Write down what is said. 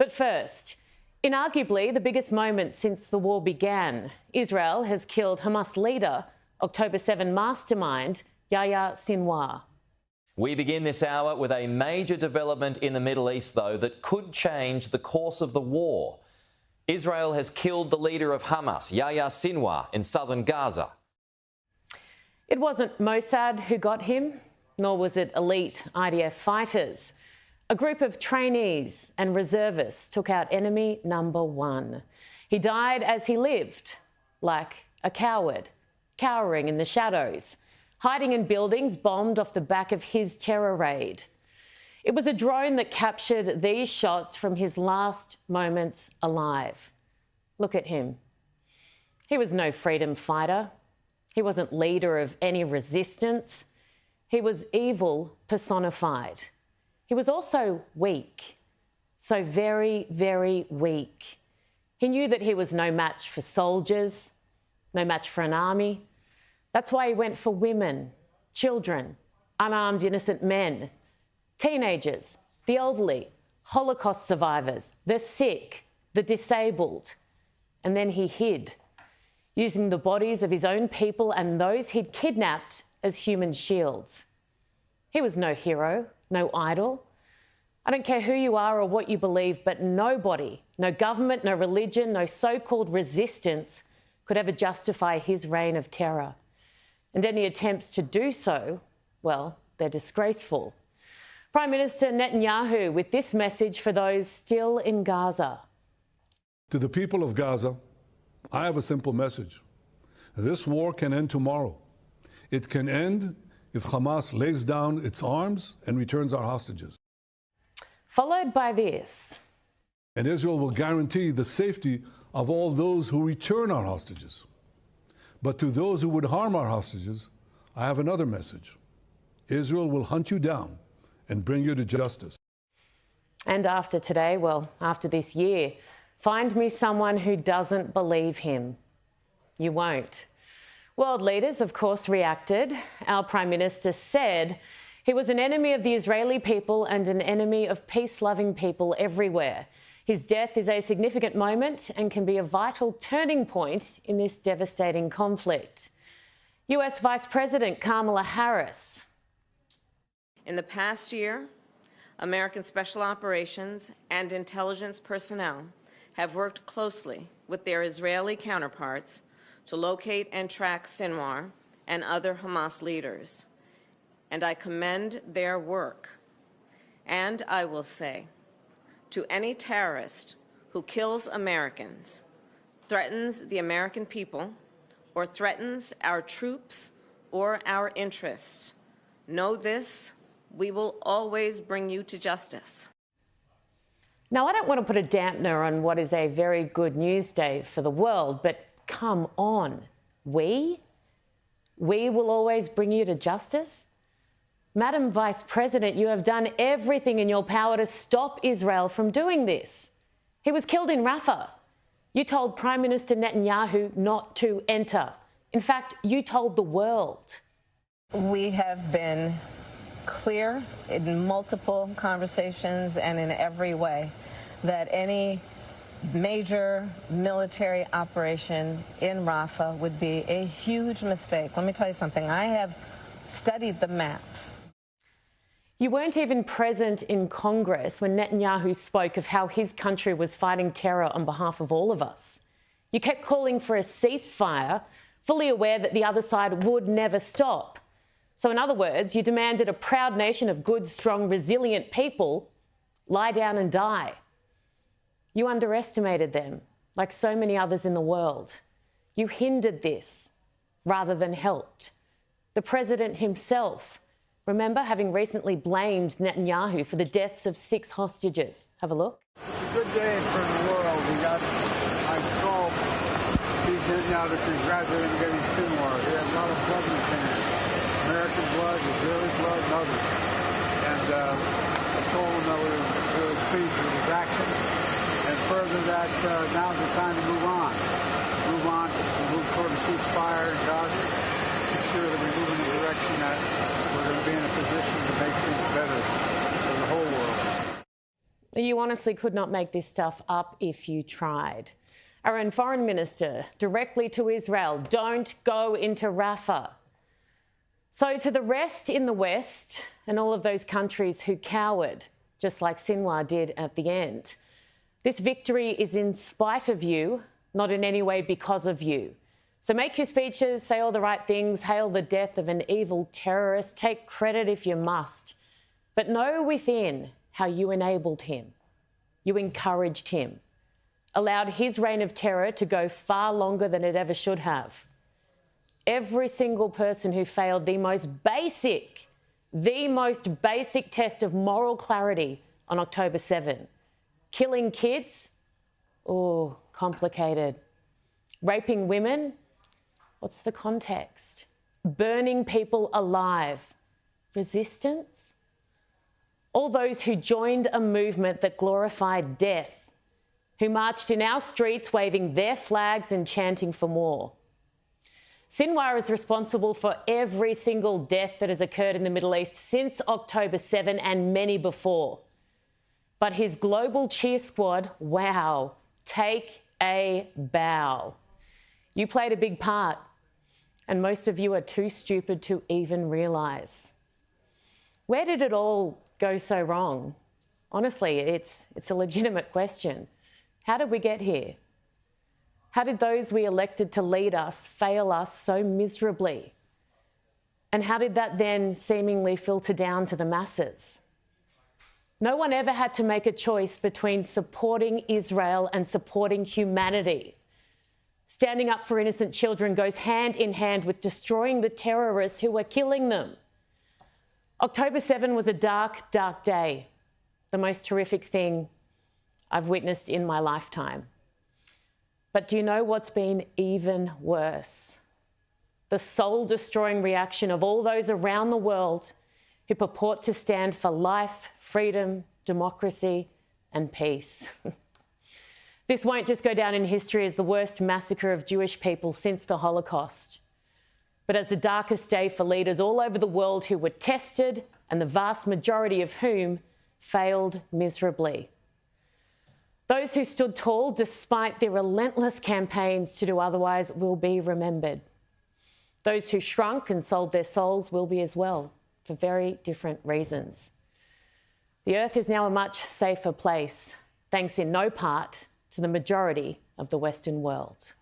But first, in arguably the biggest moment since the war began, Israel has killed Hamas leader, October 7 mastermind, Yahya Sinwar. We begin this hour with a major development in the Middle East, though, that could change the course of the war. Israel has killed the leader of Hamas, Yahya Sinwar, in southern Gaza. It wasn't Mossad who got him, nor was it elite IDF fighters. A group of trainees and reservists took out enemy number one. He died as he lived, like a coward, cowering in the shadows, hiding in buildings bombed off the back of his terror raid. It was a drone that captured these shots from his last moments alive. Look at him. He was no freedom fighter. He wasn't leader of any resistance. He was evil personified. He was also weak, so very, very weak. He knew that he was no match for soldiers, no match for an army. That's why he went for women, children, unarmed innocent men, teenagers, the elderly, Holocaust survivors, the sick, the disabled. And then he hid, using the bodies of his own people and those he'd kidnapped as human shields. He was no hero, no idol. I don't care who you are or what you believe, but nobody, no government, no religion, no so-called resistance could ever justify his reign of terror. And any attempts to do so, well, they're disgraceful. Prime Minister Netanyahu with this message for those still in Gaza. To the people of Gaza, I have a simple message. This war can end tomorrow. It can end if Hamas lays down its arms and returns our hostages. Followed by this. And Israel will guarantee the safety of all those who return our hostages. But to those who would harm our hostages, I have another message. Israel will hunt you down and bring you to justice. And after today, well, after this year, find me someone who doesn't believe him. You won't. World leaders, of course, reacted. Our Prime Minister said he was an enemy of the Israeli people and an enemy of peace-loving people everywhere. His death is a significant moment and can be a vital turning point in this devastating conflict. US Vice President Kamala Harris. In the past year, American special operations and intelligence personnel have worked closely with their Israeli counterparts to locate and track Sinwar and other Hamas leaders. And I commend their work. And I will say, to any terrorist who kills Americans, threatens the American people, or threatens our troops or our interests, know this, we will always bring you to justice. Now, I don't want to put a dampener on what is a very good news day for the world, but come on, we will always bring you to justice? Madam Vice President, you have done everything in your power to stop Israel from doing this. He was killed in Rafah. You told Prime Minister Netanyahu not to enter. In fact, you told the world. We have been clear in multiple conversations and in every way that any major military operation in Rafah would be a huge mistake. Let me tell you something. I have studied the maps. You weren't even present in Congress when Netanyahu spoke of how his country was fighting terror on behalf of all of us. You kept calling for a ceasefire, fully aware that the other side would never stop. So in other words, you demanded a proud nation of good, strong, resilient people lie down and die. You underestimated them, like so many others in the world. You hindered this rather than helped. The president himself, remember, having recently blamed Netanyahu for the deaths of 6 hostages. Have a look. It's a good day for the world. I called Netanyahu to congratulate him getting Sinwar. He had a lot of blood in his hands. American blood, Israeli blood, and others. And I told him that we were really pleased with his actions. And further that now's the time to move on. Move toward a ceasefire in Gaza. Make sure that we move in the direction that we're going to be in a position to make things better for the whole world. You honestly could not make this stuff up if you tried. Our own foreign minister directly to Israel, don't go into Rafah. So to the rest in the West and all of those countries who cowered, just like Sinwar did at the end, this victory is in spite of you, not in any way because of you. So make your speeches, say all the right things, hail the death of an evil terrorist, take credit if you must, but know within how you enabled him. You encouraged him, allowed his reign of terror to go far longer than it ever should have. Every single person who failed the most basic test of moral clarity on October 7. Killing kids? Oh, complicated. Raping women? What's the context? Burning people alive? Resistance? All those who joined a movement that glorified death, who marched in our streets waving their flags and chanting for more. Sinwar is responsible for every single death that has occurred in the Middle East since October 7 and many before. But his global cheer squad, wow, take a bow. You played a big part, and most of you are too stupid to even realise. Where did it all go so wrong? Honestly, it's a legitimate question. How did we get here? How did those we elected to lead us fail us so miserably? And how did that then seemingly filter down to the masses? No one ever had to make a choice between supporting Israel and supporting humanity. Standing up for innocent children goes hand in hand with destroying the terrorists who were killing them. October 7 was a dark, dark day, the most horrific thing I've witnessed in my lifetime. But do you know what's been even worse? The soul-destroying reaction of all those around the world who purport to stand for life, freedom, democracy, and peace. This won't just go down in history as the worst massacre of Jewish people since the Holocaust, but as the darkest day for leaders all over the world who were tested and the vast majority of whom failed miserably. Those who stood tall despite their relentless campaigns to do otherwise will be remembered. Those who shrunk and sold their souls will be as well, for very different reasons. The earth is now a much safer place, thanks in no part to the majority of the Western world.